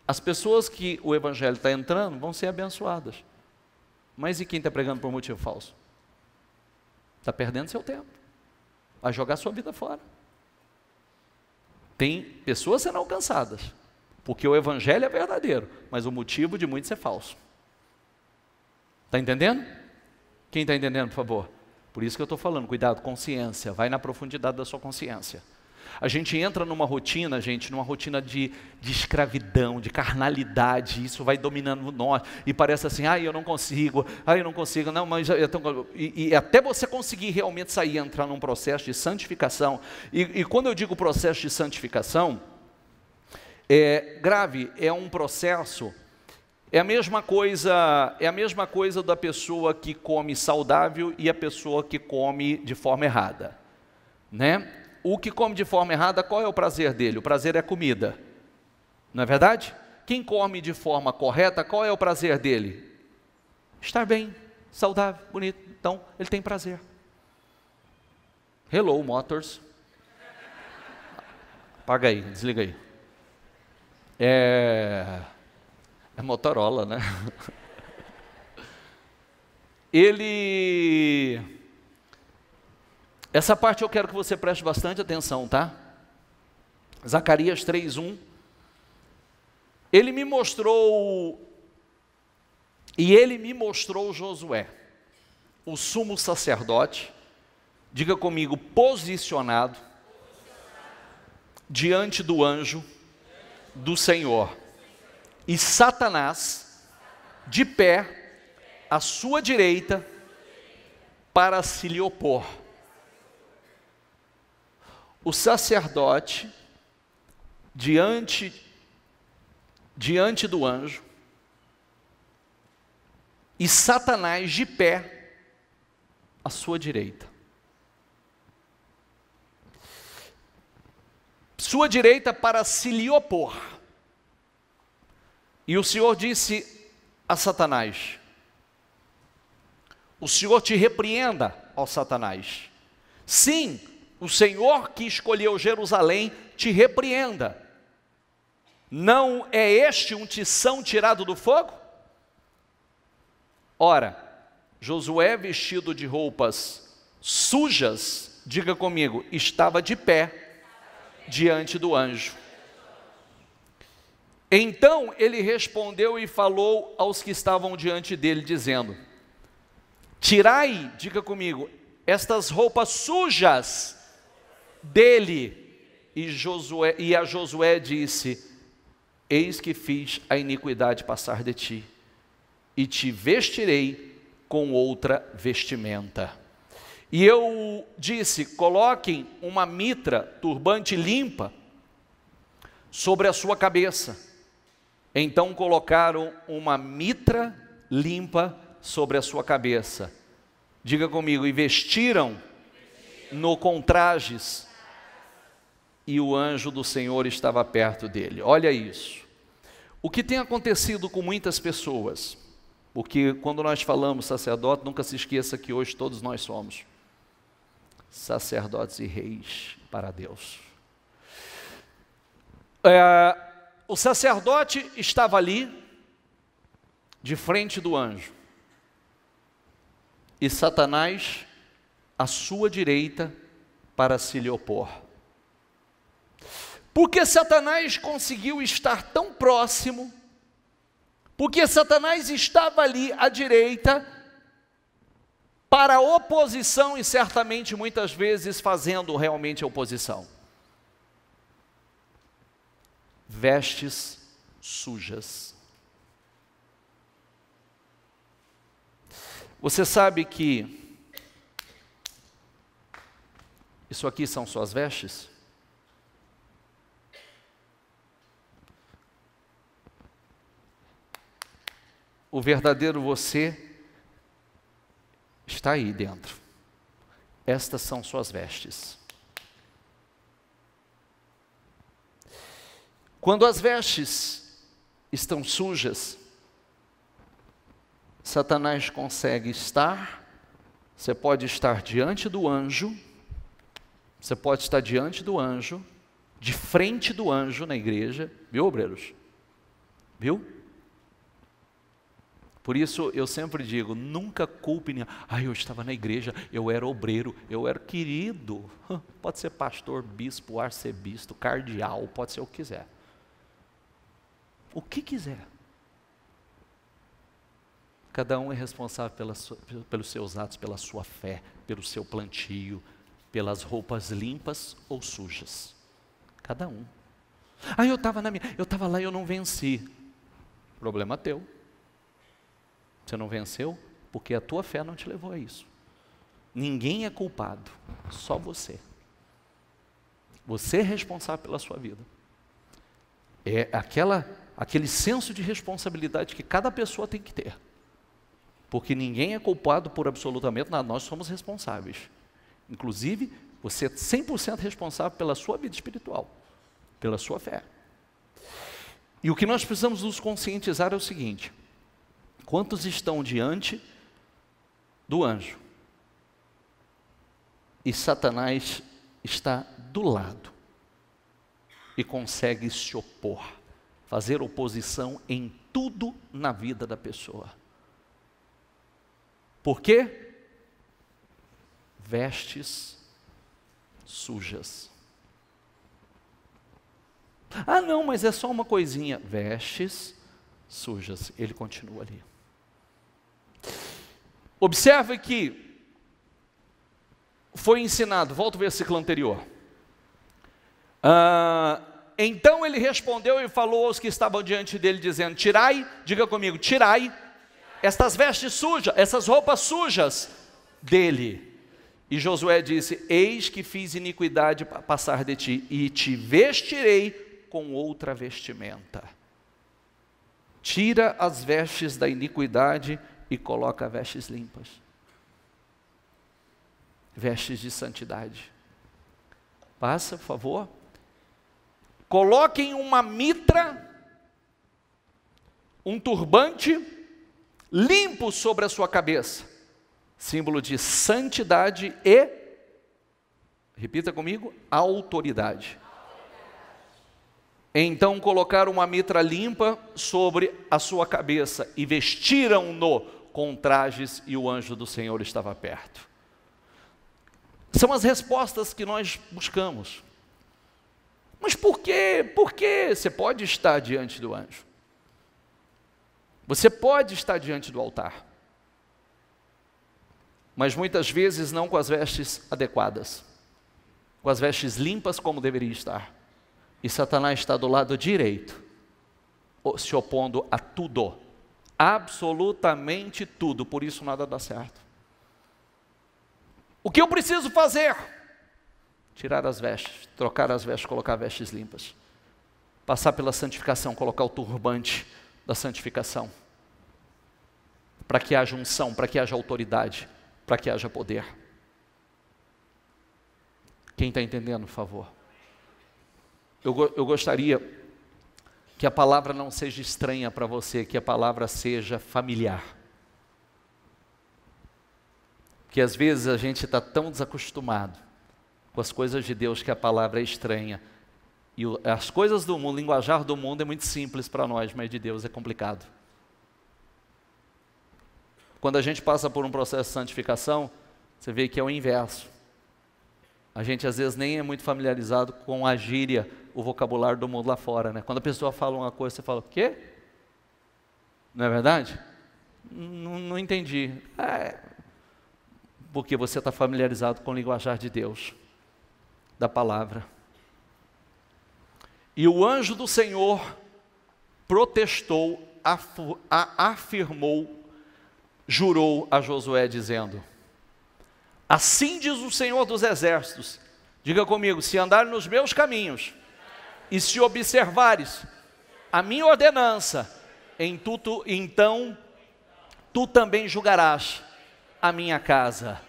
As pessoas que o evangelho está entrando vão ser abençoadas. Mas e quem está pregando por motivo falso? Está perdendo seu tempo. Vai jogar sua vida fora. Tem pessoas sendo alcançadas. Porque o evangelho é verdadeiro. Mas o motivo de muitos é falso. Está entendendo? Quem está entendendo, por favor? Por isso que eu estou falando, cuidado, consciência. Vai na profundidade da sua consciência. A gente entra numa rotina, numa rotina de escravidão, de carnalidade, isso vai dominando nós, e parece assim, eu não consigo, não, mas e até você conseguir realmente sair e entrar num processo de santificação, e quando eu digo processo de santificação, grave, é um processo, é a mesma coisa da pessoa que come saudável e a pessoa que come de forma errada, né? O que come de forma errada, qual é o prazer dele? O prazer é a comida, não é verdade? Quem come de forma correta, qual é o prazer dele? Estar bem, saudável, bonito, então ele tem prazer. Hello, Motors. Apaga aí, desliga aí. É Motorola, né? Essa parte eu quero que você preste bastante atenção, tá? Zacarias 3:1. Ele me mostrou Josué, o sumo sacerdote, diga comigo, posicionado diante do anjo do Senhor, e Satanás de pé à sua direita para se lhe opor. O sacerdote diante do anjo e Satanás de pé à sua direita. Sua direita para se lhe opor. E o Senhor disse a Satanás: o Senhor te repreenda, ó Satanás. Sim, o Senhor que escolheu Jerusalém te repreenda. Não é este um tição tirado do fogo? Ora, Josué, vestido de roupas sujas, diga comigo, estava de pé diante do anjo. Então ele respondeu e falou aos que estavam diante dele, dizendo: tirai, diga comigo, estas roupas sujas dele. E a Josué disse: eis que fiz a iniquidade passar de ti, e te vestirei com outra vestimenta. E eu disse: coloquem uma mitra, turbante limpa, sobre a sua cabeça. Então colocaram uma mitra limpa sobre a sua cabeça. Diga comigo, e vestiram no com trajes, e o anjo do Senhor estava perto dele. Olha isso. O que tem acontecido com muitas pessoas, porque quando nós falamos sacerdote, nunca se esqueça que hoje todos nós somos sacerdotes e reis para Deus. O sacerdote estava ali, de frente do anjo, e Satanás à sua direita para se lhe opor. Porque Satanás conseguiu estar tão próximo, porque Satanás estava ali à direita, para a oposição e certamente muitas vezes fazendo realmente a oposição. Vestes sujas. Você sabe que isso aqui são suas vestes? O verdadeiro você está aí dentro. Estas são suas vestes. Quando as vestes estão sujas, Satanás consegue estar, você pode estar diante do anjo, você pode estar diante do anjo, de frente do anjo na igreja, viu, obreiros? Viu? Por isso eu sempre digo, nunca culpe ninguém. Eu estava na igreja, eu era obreiro, eu era querido. Pode ser pastor, bispo, arcebispo, cardeal, pode ser o que quiser. O que quiser. Cada um é responsável pelos seus atos, pela sua fé, pelo seu plantio, pelas roupas limpas ou sujas. Cada um. Eu estava lá e eu não venci. Problema teu. Você não venceu porque a tua fé não te levou a isso. Ninguém é culpado, só você. Você é responsável pela sua vida. É aquele senso de responsabilidade que cada pessoa tem que ter. Porque ninguém é culpado por absolutamente nada, nós somos responsáveis. Inclusive, você é 100% responsável pela sua vida espiritual, pela sua fé. E o que nós precisamos nos conscientizar é o seguinte: quantos estão diante do anjo? E Satanás está do lado e consegue se opor, fazer oposição em tudo na vida da pessoa. Por quê? Vestes sujas. Não, mas é só uma coisinha. Vestes sujas. Ele continua ali. Observe que foi ensinado, volta ao versículo anterior. Então ele respondeu e falou aos que estavam diante dele, dizendo: tirai, diga comigo, tirai estas vestes sujas, essas roupas sujas dele. E Josué disse: eis que fiz iniquidade para passar de ti, e te vestirei com outra vestimenta. Tira as vestes da iniquidade e coloca vestes limpas, vestes de santidade. Passa, por favor. Coloquem uma mitra, um turbante limpo sobre a sua cabeça, símbolo de santidade e, repita comigo, autoridade. Então colocaram uma mitra limpa sobre a sua cabeça e vestiram-no com trajes, e o anjo do Senhor estava perto. São as respostas que nós buscamos. Mas por quê? Por que você pode estar diante do anjo? Você pode estar diante do altar, mas muitas vezes não com as vestes adequadas, com as vestes limpas como deveria estar. E Satanás está do lado direito, se opondo a tudo, absolutamente tudo, por isso nada dá certo. O que eu preciso fazer? Tirar as vestes, trocar as vestes, colocar vestes limpas. Passar pela santificação, colocar o turbante da santificação. Para que haja unção, para que haja autoridade, para que haja poder. Quem está entendendo, por favor? Eu gostaria que a palavra não seja estranha para você, que a palavra seja familiar. Porque às vezes a gente está tão desacostumado com as coisas de Deus que a palavra é estranha. E as coisas do mundo, o linguajar do mundo é muito simples para nós, mas de Deus é complicado. Quando a gente passa por um processo de santificação, você vê que é o inverso. A gente às vezes nem é muito familiarizado com a gíria, o vocabulário do mundo lá fora, né? Quando a pessoa fala uma coisa, você fala: o quê? Não é verdade? Não entendi. Porque você está familiarizado com o linguajar de Deus, da palavra. E o anjo do Senhor protestou, afirmou, jurou a Josué, dizendo: assim diz o Senhor dos Exércitos, diga comigo, se andar nos meus caminhos, e se observares a minha ordenança, então tu também julgarás a minha casa,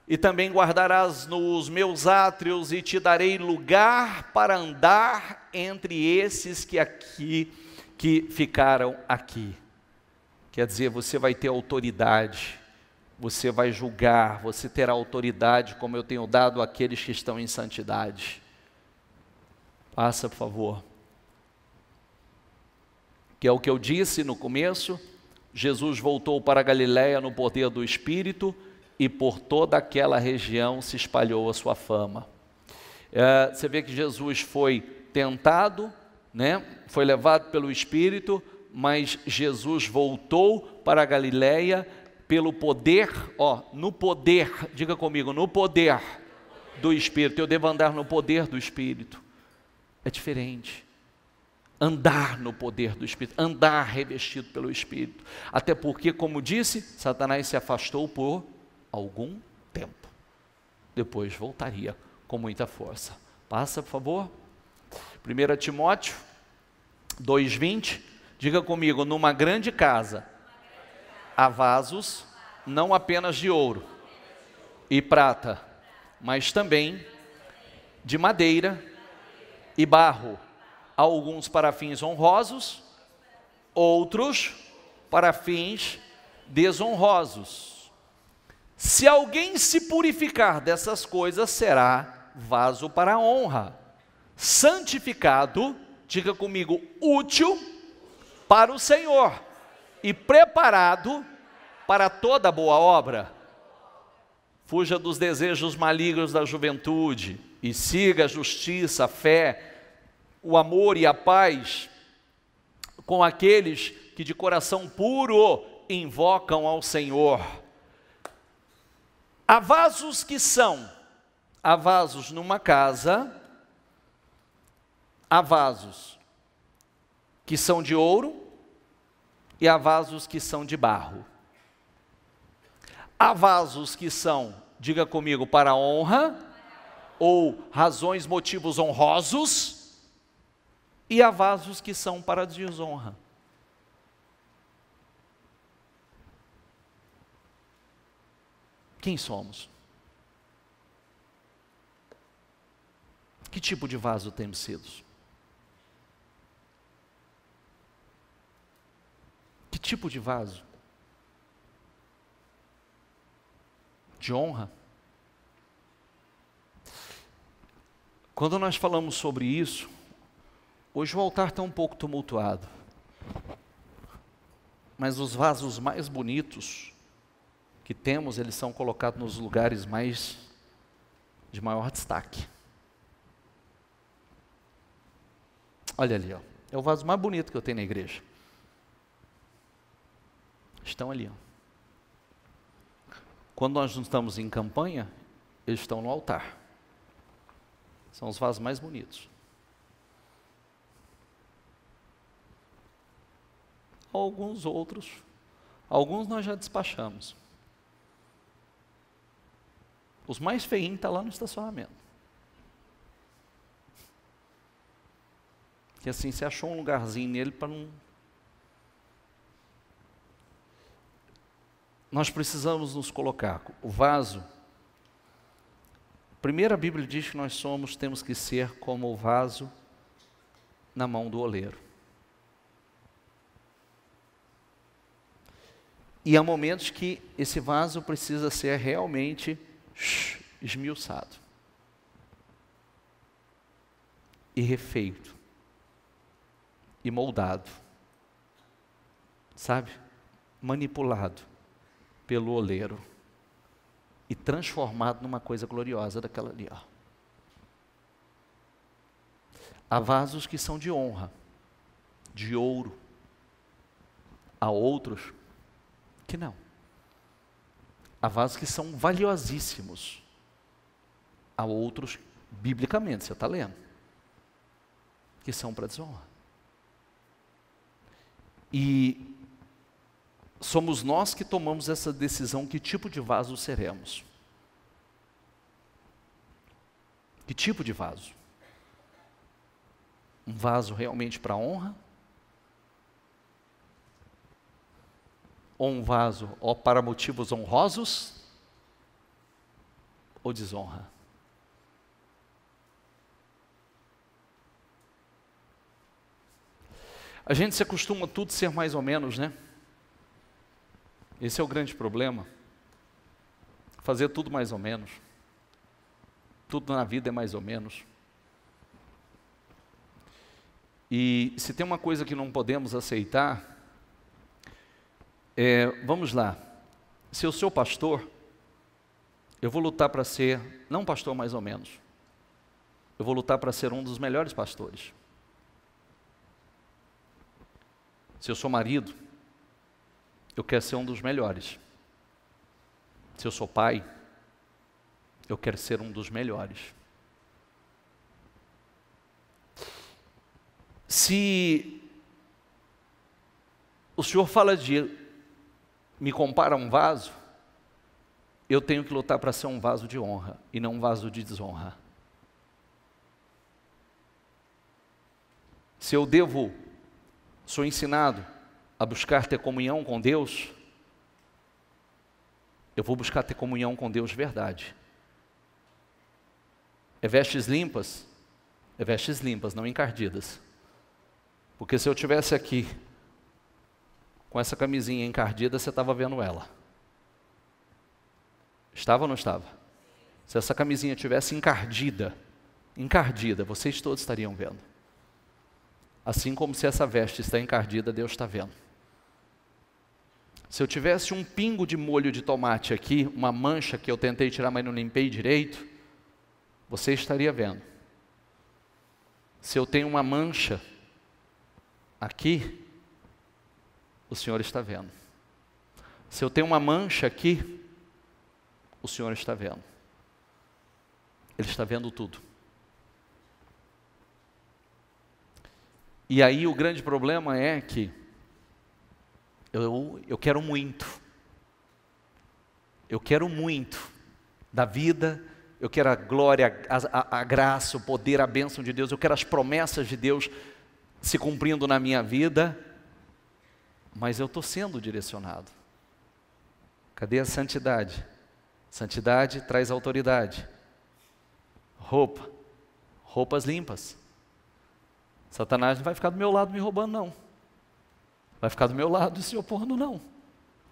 e também guardarás nos meus átrios, e te darei lugar para andar entre esses que ficaram aqui. Quer dizer, você vai ter autoridade, você vai julgar, você terá autoridade, como eu tenho dado àqueles que estão em santidade. Passa, por favor. Que é o que eu disse no começo. Jesus voltou para a Galiléia no poder do Espírito, e por toda aquela região se espalhou a sua fama. Você vê que Jesus foi tentado, né? Foi levado pelo Espírito, mas Jesus voltou para a Galiléia pelo poder, no poder, diga comigo, no poder do Espírito. Eu devo andar no poder do Espírito. É diferente. Andar no poder do Espírito, andar revestido pelo Espírito. Até porque, como disse, Satanás se afastou por algum tempo. Depois voltaria com muita força. Passa, por favor. 1 Timóteo 2:20. Diga comigo: numa grande casa há vasos, não apenas de ouro e prata, mas também de madeira e barro, alguns para fins honrosos, outros para fins desonrosos. Se alguém se purificar dessas coisas, será vaso para a honra, santificado, diga comigo, útil para o Senhor e preparado para toda boa obra. Fuja dos desejos malignos da juventude e siga a justiça, a fé, o amor e a paz com aqueles que de coração puro invocam ao Senhor. Há vasos que são, há vasos numa casa, há vasos que são de ouro e há vasos que são de barro. Há vasos que são, diga comigo, para honra, ou razões, motivos honrosos, e há vasos que são para desonra. Quem somos? Que tipo de vaso temos sido? Que tipo de vaso? De honra? Quando nós falamos sobre isso, hoje o altar está um pouco tumultuado, mas os vasos mais bonitos que temos, eles são colocados nos lugares de maior destaque. Olha ali, ó. É o vaso mais bonito que eu tenho na igreja. Estão ali, ó. Quando nós não estamos em campanha, eles estão no altar. São os vasos mais bonitos. Alguns outros, alguns nós já despachamos. Os mais feinhos estão lá no estacionamento. Que assim, você achou um lugarzinho nele para não... Nós precisamos nos colocar. O vaso, primeiro a Bíblia diz que nós temos que ser como o vaso na mão do oleiro. E há momentos que esse vaso precisa ser realmente esmiuçado e refeito e moldado, sabe? Manipulado pelo oleiro e transformado numa coisa gloriosa daquela ali, ó. Há vasos que são de honra, de ouro. Há outros que não. Há vasos que são valiosíssimos. Há outros, biblicamente, você está lendo, que são para desonra. E somos nós que tomamos essa decisão, que tipo de vaso seremos. Que tipo de vaso? Um vaso realmente para honra? Ou um vaso para motivos honrosos? Ou desonra? A gente se acostuma a tudo ser mais ou menos, né? Esse é o grande problema. Fazer tudo mais ou menos. Tudo na vida é mais ou menos. E se tem uma coisa que não podemos aceitar, vamos lá, se eu sou pastor, eu vou lutar para ser, não pastor mais ou menos, eu vou lutar para ser um dos melhores pastores. Se eu sou marido, eu quero ser um dos melhores. Se eu sou pai, eu quero ser um dos melhores. Se o Senhor fala me compara a um vaso, eu tenho que lutar para ser um vaso de honra e não um vaso de desonra. Se eu sou ensinado a buscar ter comunhão com Deus, eu vou buscar ter comunhão com Deus de verdade. É vestes limpas, não encardidas. Porque se eu tivesse aqui com essa camisinha encardida, você estava vendo ela. Estava ou não estava? Se essa camisinha tivesse encardida, vocês todos estariam vendo. Assim como se essa veste está encardida, Deus está vendo. Se eu tivesse um pingo de molho de tomate aqui, uma mancha que eu tentei tirar, mas não limpei direito, você estaria vendo. Se eu tenho uma mancha aqui, o Senhor está vendo. Se eu tenho uma mancha aqui, o Senhor está vendo. Ele está vendo tudo. E aí o grande problema é que eu quero muito. Eu quero muito da vida, eu quero a glória, a graça, o poder, a bênção de Deus, eu quero as promessas de Deus se cumprindo na minha vida, mas eu estou sendo direcionado. Cadê a santidade? Santidade traz autoridade. Roupas limpas. Satanás não vai ficar do meu lado me roubando, não. Vai ficar do meu lado se opondo, não.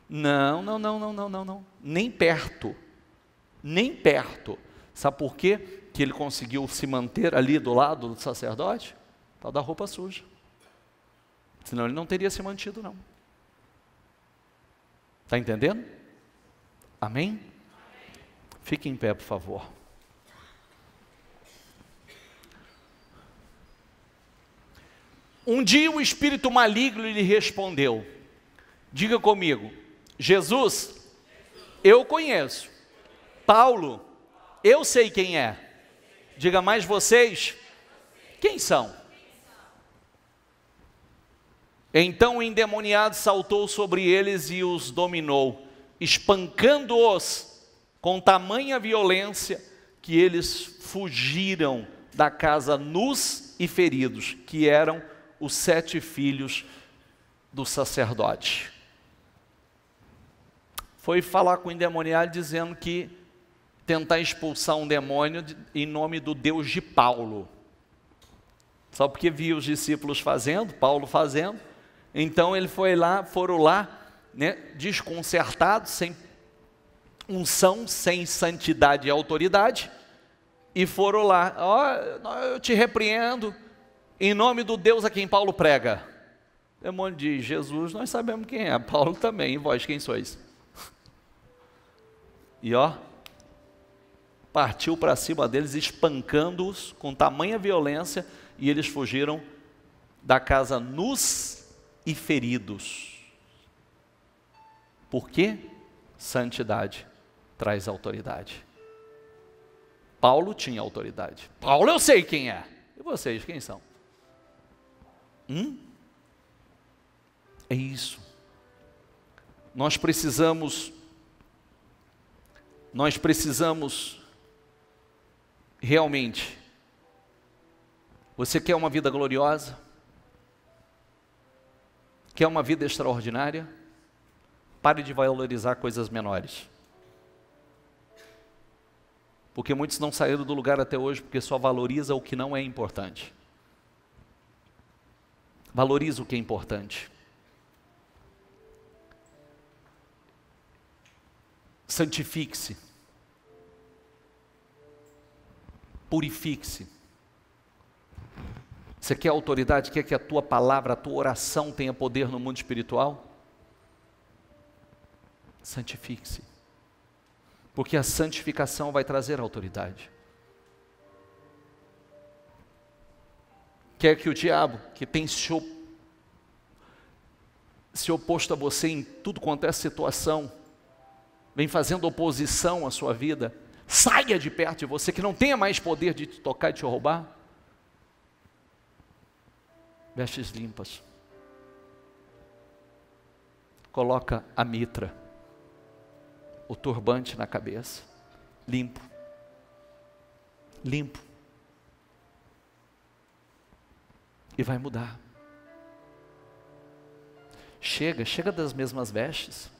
Não. Nem perto. Nem perto. Sabe por quê que ele conseguiu se manter ali do lado do sacerdote? Tal da roupa suja. Senão ele não teria se mantido, não. Está entendendo? Amém? Fique em pé, por favor. Um dia o espírito maligno lhe respondeu. Diga comigo: Jesus, eu conheço. Paulo, eu sei quem é. Diga mais vocês, quem são? Então o endemoniado saltou sobre eles e os dominou, espancando-os com tamanha violência que eles fugiram da casa nus e feridos, que eram os 7 filhos do sacerdote. Foi falar com o endemoniado dizendo que tentar expulsar um demônio em nome do Deus de Paulo. Só porque via os discípulos fazendo, Paulo fazendo, então ele foram lá, né, desconcertados, sem unção, sem santidade e autoridade, e foram lá: eu te repreendo, em nome do Deus a quem Paulo prega. O demônio diz: Jesus, nós sabemos quem é, Paulo também, e vós quem sois? E partiu para cima deles, espancando-os com tamanha violência, e eles fugiram da casa nus e feridos. Por quê? Santidade traz autoridade. Paulo tinha autoridade. Paulo eu sei quem é. E vocês, quem são? É isso. Nós precisamos realmente. Você quer uma vida gloriosa? Quer uma vida extraordinária? Pare de valorizar coisas menores. Porque muitos não saíram do lugar até hoje porque só valoriza o que não é importante. Valoriza o que é importante. Santifique-se. Purifique-se. Você quer autoridade? Quer que a tua palavra, a tua oração tenha poder no mundo espiritual? Santifique-se. Porque a santificação vai trazer autoridade. Quer que o diabo, que tem se oposto a você em tudo quanto é situação, vem fazendo oposição à sua vida, saia de perto de você, que não tenha mais poder de te tocar e te roubar. Vestes limpas. Coloca a mitra, o turbante na cabeça, limpo. E vai mudar. Chega das mesmas vestes.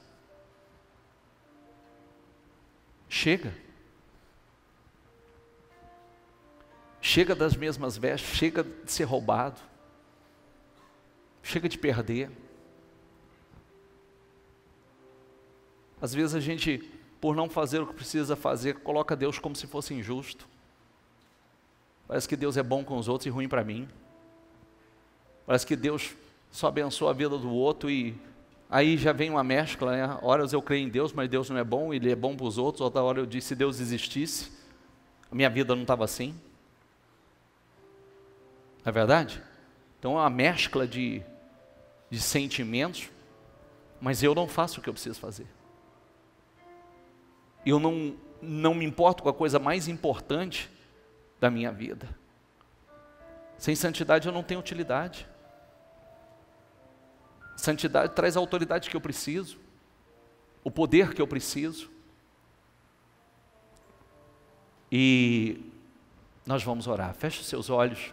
Chega das mesmas vestes, chega de ser roubado, chega de perder. Às vezes a gente, por não fazer o que precisa fazer, coloca Deus como se fosse injusto. Parece que Deus é bom com os outros e ruim para mim. Parece que Deus só abençoa a vida do outro e aí já vem uma mescla, né? Horas eu creio em Deus, mas Deus não é bom, Ele é bom para os outros. Outra hora eu disse: se Deus existisse, a minha vida não estava assim. Não é verdade? Então é uma mescla de sentimentos, mas eu não faço o que eu preciso fazer. Eu não me importo com a coisa mais importante da minha vida. Sem santidade eu não tenho utilidade. Santidade traz a autoridade que eu preciso, o poder que eu preciso. E nós vamos orar. Feche os seus olhos.